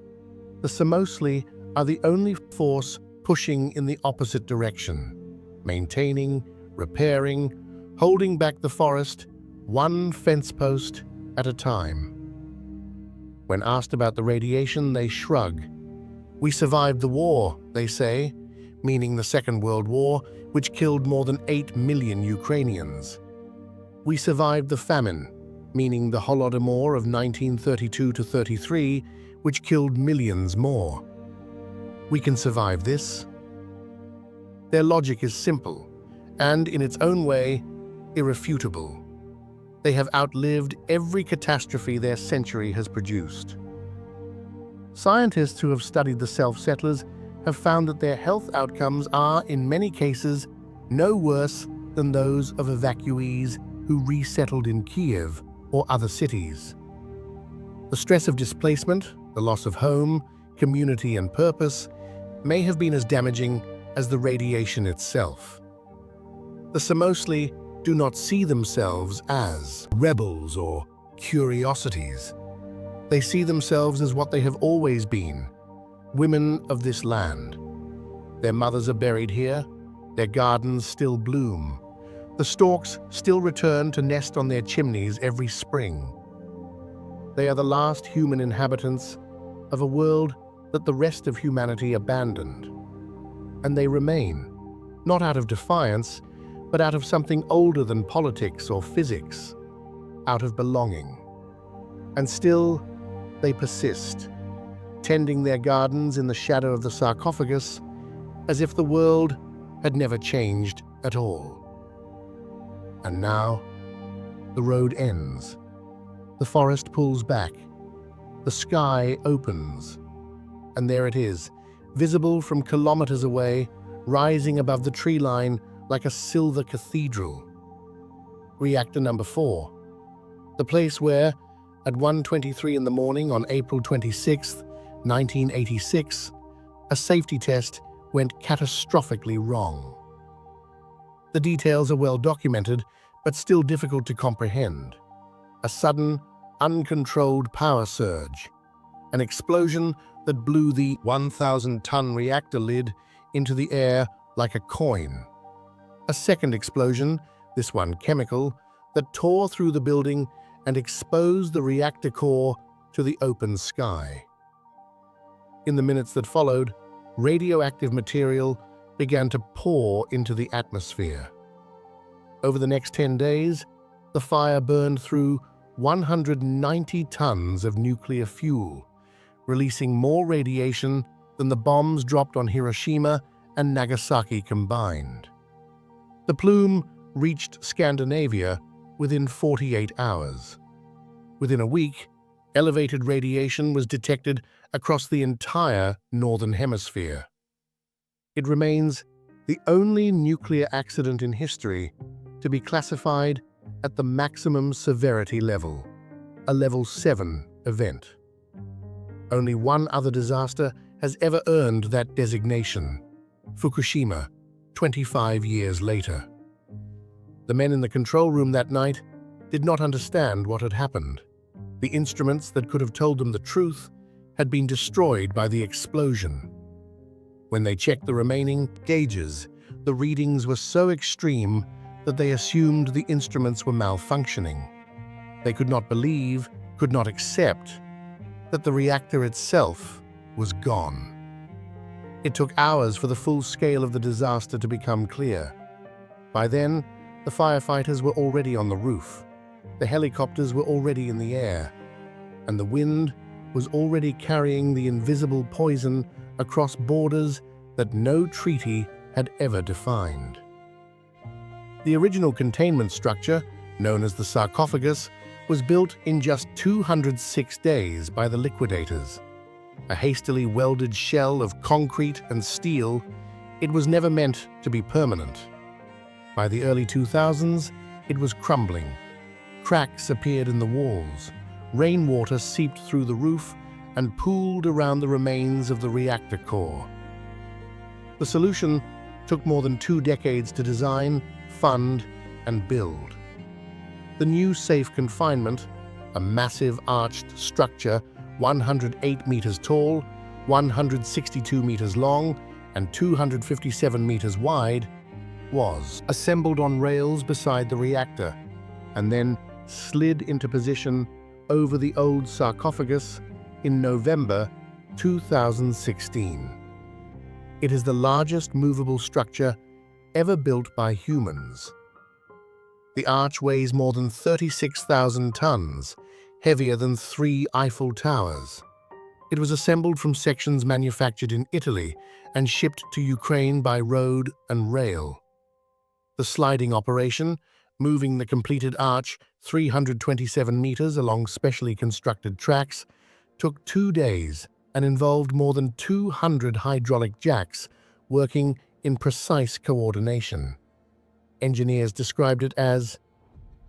the Samosi are the only force pushing in the opposite direction, maintaining, repairing, holding back the forest, one fence post at a time. When asked about the radiation, they shrug. "We survived the war," they say, meaning the Second World War, which killed more than 8 million Ukrainians. "We survived the famine," meaning the Holodomor of 1932 to 33, which killed millions more. "We can survive this." Their logic is simple, and in its own way, irrefutable. They have outlived every catastrophe their century has produced. Scientists who have studied the self-settlers have found that their health outcomes are, in many cases, no worse than those of evacuees who resettled in Kiev or other cities. The stress of displacement, the loss of home, community, and purpose may have been as damaging as the radiation itself. The Samosi do not see themselves as rebels or curiosities. They see themselves as what they have always been, women of this land. Their mothers are buried here, their gardens still bloom. The storks still return to nest on their chimneys every spring. They are the last human inhabitants of a world that the rest of humanity abandoned. And they remain, not out of defiance, but out of something older than politics or physics, out of belonging. And still, they persist, tending their gardens in the shadow of the sarcophagus, as if the world had never changed at all. And now, the road ends. The forest pulls back. The sky opens. And there it is, visible from kilometers away, rising above the tree line like a silver cathedral. Reactor number 4. The place where, at 1:23 in the morning on April 26, 1986, a safety test went catastrophically wrong. The details are well documented, but still difficult to comprehend. A sudden, uncontrolled power surge. An explosion that blew the 1,000-ton reactor lid into the air like a coin. A second explosion, this one chemical, that tore through the building and exposed the reactor core to the open sky. In the minutes that followed, radioactive material began to pour into the atmosphere. Over the next 10 days, the fire burned through 190 tons of nuclear fuel, releasing more radiation than the bombs dropped on Hiroshima and Nagasaki combined. The plume reached Scandinavia within 48 hours. Within a week, elevated radiation was detected across the entire northern hemisphere. It remains the only nuclear accident in history to be classified at the maximum severity level, a level 7 event. Only one other disaster has ever earned that designation: Fukushima, 25 years later. The men in the control room that night did not understand what had happened. The instruments that could have told them the truth had been destroyed by the explosion. When they checked the remaining gauges, the readings were so extreme that they assumed the instruments were malfunctioning. They could not believe, could not accept, that the reactor itself was gone. It took hours for the full scale of the disaster to become clear. By then, the firefighters were already on the roof, the helicopters were already in the air, and the wind was already carrying the invisible poison across borders that no treaty had ever defined. The original containment structure, known as the sarcophagus, was built in just 206 days by the liquidators. A hastily welded shell of concrete and steel, it was never meant to be permanent. By the early 2000s, it was crumbling. Cracks appeared in the walls, rainwater seeped through the roof and pooled around the remains of the reactor core. The solution took more than 2 decades to design, fund, and build. The new Safe Confinement, a massive arched structure 108 meters tall, 162 meters long, and 257 meters wide, was assembled on rails beside the reactor and then slid into position over the old sarcophagus in November 2016. It is the largest movable structure ever built by humans. The arch weighs more than 36,000 tons, heavier than 3 Eiffel Towers. It was assembled from sections manufactured in Italy and shipped to Ukraine by road and rail. The sliding operation, moving the completed arch 327 meters along specially constructed tracks, took 2 days and involved more than 200 hydraulic jacks working in precise coordination. Engineers described it as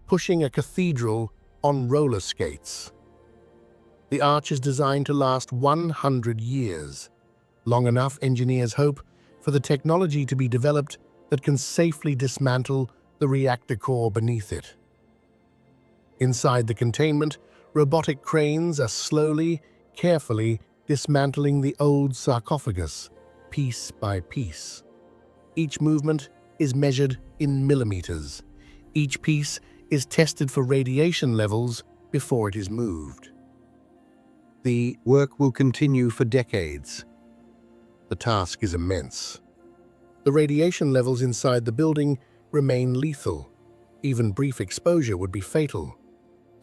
pushing a cathedral on roller skates. The arch is designed to last 100 years, long enough, engineers hope, for the technology to be developed that can safely dismantle the reactor core beneath it. Inside the containment, robotic cranes are slowly, carefully dismantling the old sarcophagus, piece by piece. Each movement is measured in millimeters. Each piece is tested for radiation levels before it is moved. The work will continue for decades. The task is immense. The radiation levels inside the building remain lethal. Even brief exposure would be fatal.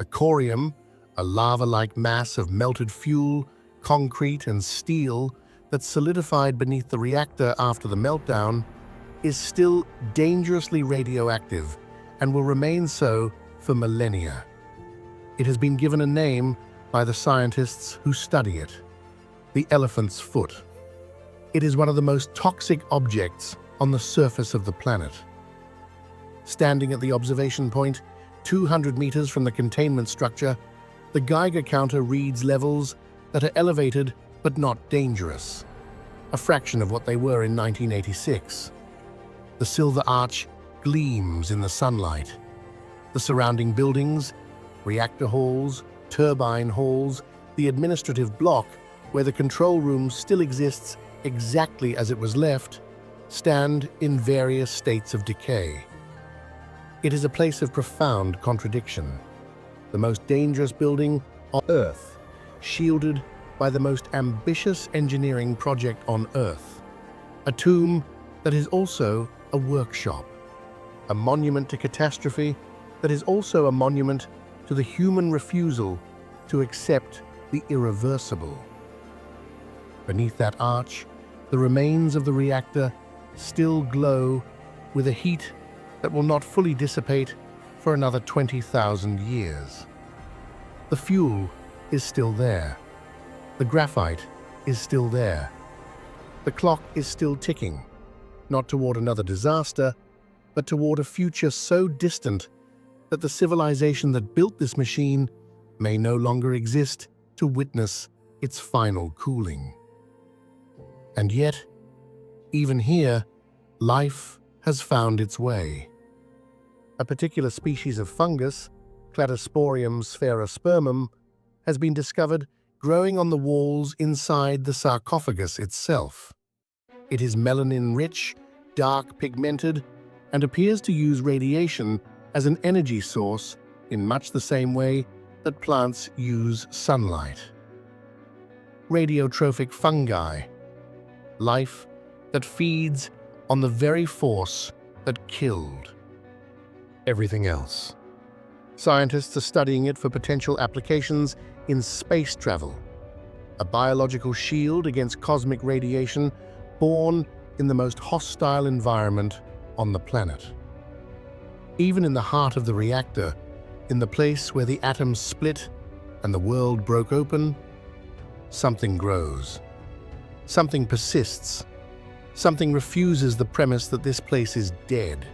A corium, a lava-like mass of melted fuel, concrete, and steel that solidified beneath the reactor after the meltdown, is still dangerously radioactive and will remain so for millennia. It has been given a name by the scientists who study it: the elephant's foot. It is one of the most toxic objects on the surface of the planet. Standing at the observation point, 200 meters from the containment structure, the Geiger counter reads levels that are elevated but not dangerous, a fraction of what they were in 1986. The silver arch gleams in the sunlight. The surrounding buildings, reactor halls, turbine halls, the administrative block, where the control room still exists exactly as it was left, stand in various states of decay. It is a place of profound contradiction. The most dangerous building on Earth, shielded by the most ambitious engineering project on Earth, a tomb that is also a workshop, a monument to catastrophe that is also a monument to the human refusal to accept the irreversible. Beneath that arch, the remains of the reactor still glow with a heat that will not fully dissipate for another 20,000 years. The fuel is still there. The graphite is still there. The clock is still ticking, not toward another disaster, but toward a future so distant that the civilization that built this machine may no longer exist to witness its final cooling. And yet, even here, life has found its way. A particular species of fungus, Cladosporium sphaerospermum, has been discovered growing on the walls inside the sarcophagus itself. It is melanin-rich, dark pigmented, and appears to use radiation as an energy source in much the same way that plants use sunlight. Radiotrophic fungi, life that feeds on the very force that killed everything else. Scientists are studying it for potential applications in space travel, a biological shield against cosmic radiation born in the most hostile environment on the planet. Even in the heart of the reactor, in the place where the atoms split and the world broke open, something grows. Something persists. Something refuses the premise that this place is dead.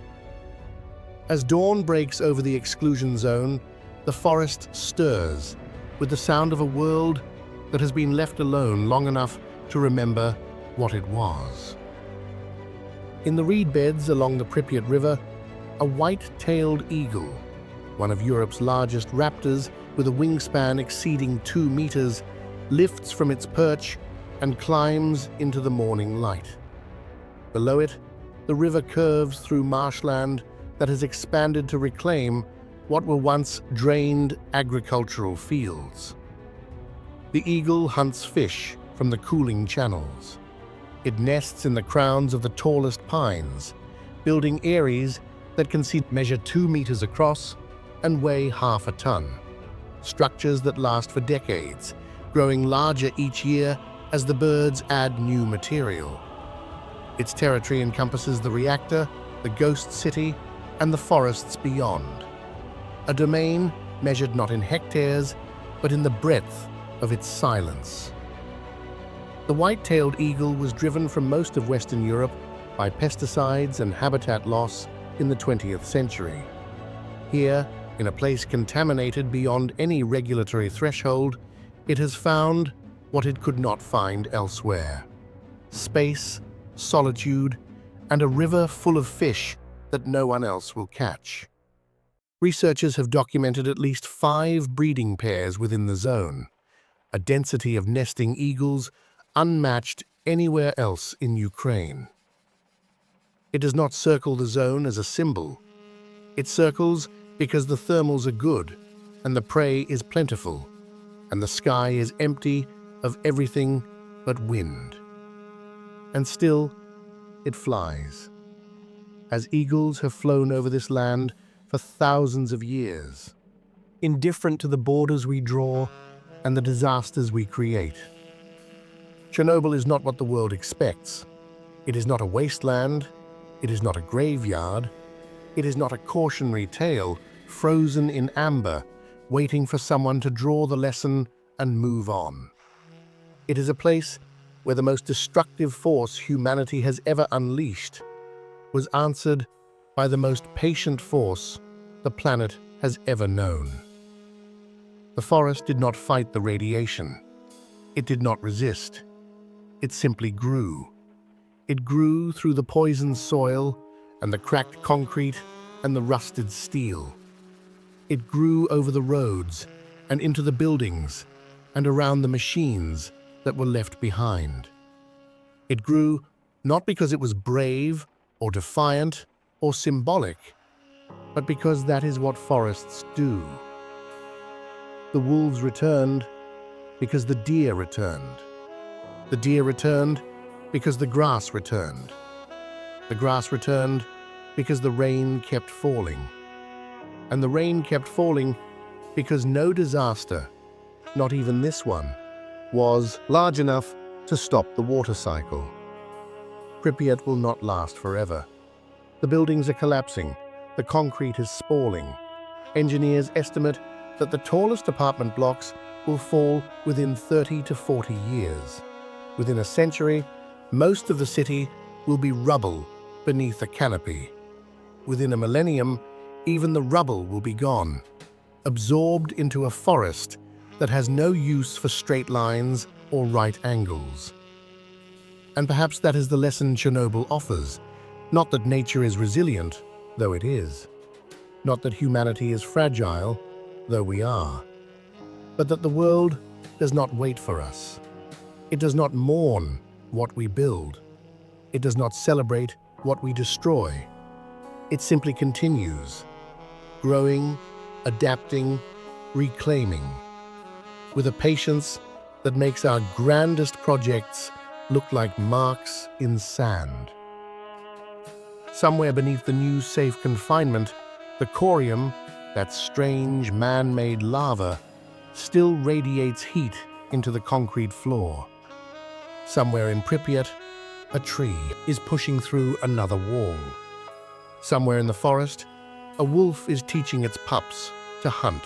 As dawn breaks over the exclusion zone, the forest stirs with the sound of a world that has been left alone long enough to remember what it was. In the reed beds along the Pripyat River, a white-tailed eagle, one of Europe's largest raptors with a wingspan exceeding 2 meters, lifts from its perch and climbs into the morning light. Below it, the river curves through marshland that has expanded to reclaim what were once drained agricultural fields. The eagle hunts fish from the cooling channels. It nests in the crowns of the tallest pines, building eyries that can measure 2 meters across and weigh half a ton. Structures that last for decades, growing larger each year as the birds add new material. Its territory encompasses the reactor, the ghost city, and the forests beyond. A domain measured not in hectares, but in the breadth of its silence. The white-tailed eagle was driven from most of Western Europe by pesticides and habitat loss in the 20th century. Here, in a place contaminated beyond any regulatory threshold, it has found what it could not find elsewhere: space, solitude, and a river full of fish that no one else will catch. Researchers have documented at least 5 breeding pairs within the zone, a density of nesting eagles unmatched anywhere else in Ukraine. It does not circle the zone as a symbol. It circles because the thermals are good, and the prey is plentiful, and the sky is empty of everything but wind. And still, it flies, as eagles have flown over this land for thousands of years, indifferent to the borders we draw and the disasters we create. Chernobyl is not what the world expects. It is not a wasteland. It is not a graveyard. It is not a cautionary tale frozen in amber, waiting for someone to draw the lesson and move on. It is a place where the most destructive force humanity has ever unleashed was answered by the most patient force the planet has ever known. The forest did not fight the radiation. It did not resist. It simply grew. It grew through the poisoned soil and the cracked concrete and the rusted steel. It grew over the roads and into the buildings and around the machines that were left behind. It grew not because it was brave or defiant or symbolic, but because that is what forests do. The wolves returned because the deer returned. The deer returned because the grass returned. The grass returned because the rain kept falling. And the rain kept falling because no disaster, not even this one, was large enough to stop the water cycle. Pripyat will not last forever. The buildings are collapsing. The concrete is spalling. Engineers estimate that the tallest apartment blocks will fall within 30 to 40 years. Within a century, most of the city will be rubble beneath a canopy. Within a millennium, even the rubble will be gone, absorbed into a forest that has no use for straight lines or right angles. And perhaps that is the lesson Chernobyl offers. Not that nature is resilient, though it is. Not that humanity is fragile, though we are. But that the world does not wait for us. It does not mourn what we build. It does not celebrate what we destroy. It simply continues, growing, adapting, reclaiming, with a patience that makes our grandest projects look like marks in sand. Somewhere beneath the new Safe Confinement, the corium, that strange man-made lava, still radiates heat into the concrete floor. Somewhere in Pripyat, a tree is pushing through another wall. Somewhere in the forest, a wolf is teaching its pups to hunt.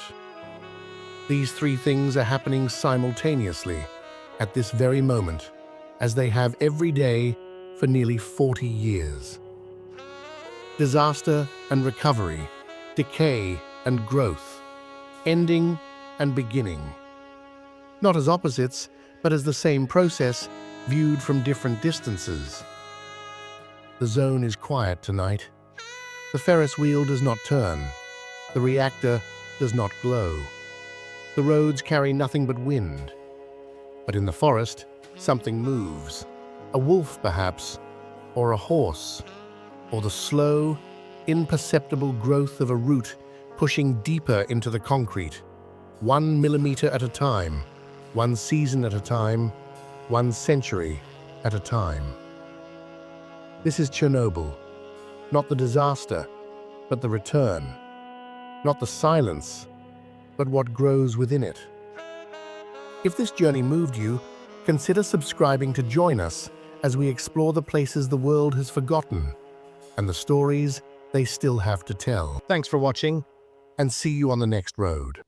These three things are happening simultaneously at this very moment, as they have every day for nearly 40 years. Disaster and recovery, decay and growth, ending and beginning. Not as opposites, but as the same process viewed from different distances. The zone is quiet tonight. The Ferris wheel does not turn. The reactor does not glow. The roads carry nothing but wind. But in the forest, something moves. A wolf, perhaps, or a horse, or the slow, imperceptible growth of a root pushing deeper into the concrete, 1 millimeter at a time, 1 season at a time, 1 century at a time. This is Chernobyl, not the disaster, but the return, not the silence, but what grows within it. If this journey moved you, consider subscribing to join us as we explore the places the world has forgotten and the stories they still have to tell. Thanks for watching, and see you on the next road.